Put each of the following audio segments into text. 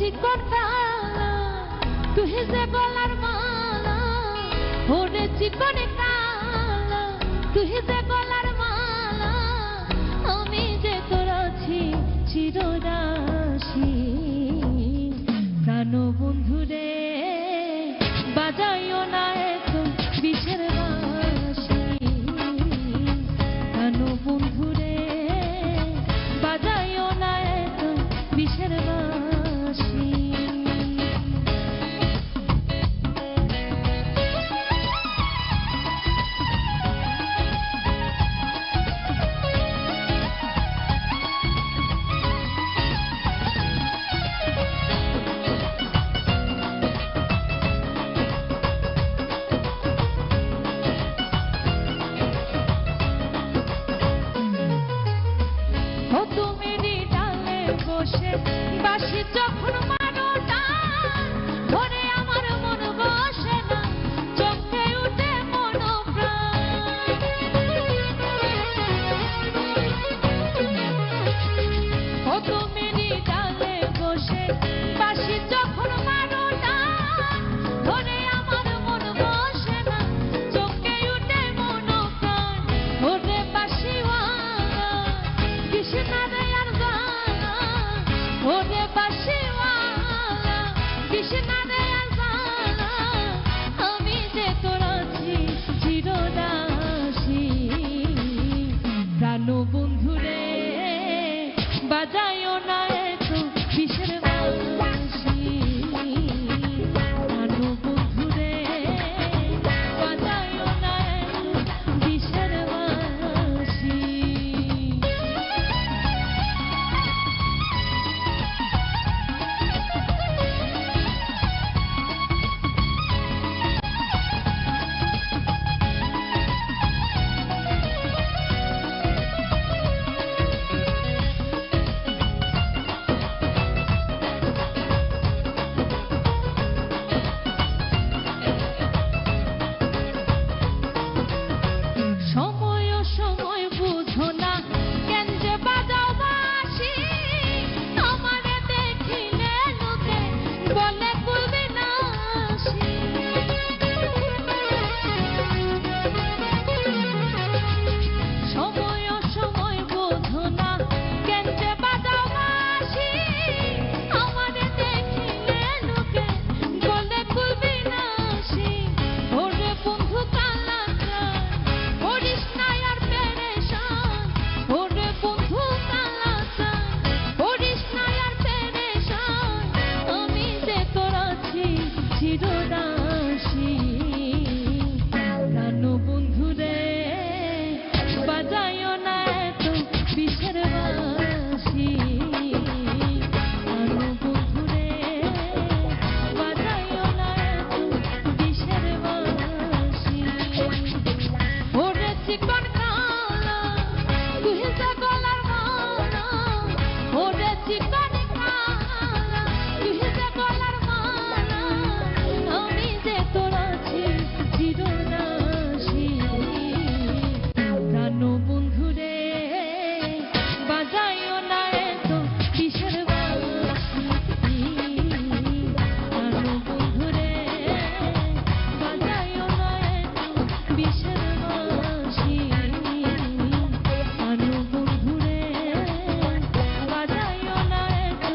চিকন কালা তুই যে গলার মালা ওরে চিকন কালা তুই যে গলার মালা আমি যে তোর আছি চিরদাসী প্রাণ বন্ধুরে বাজাইও না এত বিষের বাঁশি প্রাণ বন্ধুরে বাজাইও না এত বিষের বাঁশি বাঁশি যখন মারো টান ধরে আমার মন বসে না চোখে উঠে মনোপ্রাণ ও তুমি ডালে বসে বাঁশি যখন মারো টান ধরে আমার মন বসে না চোখে উঠে মনোপ্রাণ ওরে বাঁশিওয়ালা কৃষ্ণা রে আর ওরে বাঁশিওয়ালা কৃষ্ণা রে আজালা আমি যে তোর আছি চিরদাসী প্রাণ বন্ধুরে বাজাইও না এত বিষের বাঁশি প্রাণ বন্ধুরে বাজাইও না এত বিষের বাঁশি সময় বুঝো না কেন যে বাজাও বাঁশি আমারে দেখিলে লোকে বলে কুলবি নাশি সময় বুঝো না কেন যে বাজাও বাঁশি আমারে দেখিলে লোকে বলে কুলবি নাশি ওরে বন্ধু কালা করিস না আর পেরেশান ওরে বন্ধু কালাচান করিস না আর পেরেশান আমি যে তোর আছি চিরদাসী প্রাণ বন্ধুরে বাজাইও না এত বিষের বাঁশি প্রাণ বন্ধুরে বাজাইও না এত বিষের বাঁশি ওরে চিকন কালা তুই যে গলার মালা ওরে চিকন কালা তুই যে গলার মালা আমি যে তোর আছি চিরদাসী প্রাণ বন্ধুরে বাজাইও না এত বিষের বাঁশি প্রাণ বন্ধুরে বাজাইও না এত বিষের বাঁশি প্রাণ বন্ধুরে বাজাইও না এত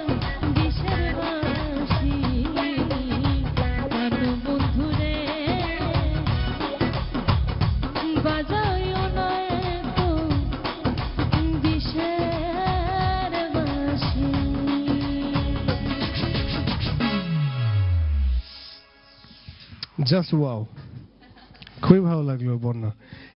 বিষের বাঁশি প্রাণ বন্ধুরে বাজাইও না এত বিষের বাঁশি। জাস্ট ওয়াও, খুবই ভালো লাগলো বন্যা।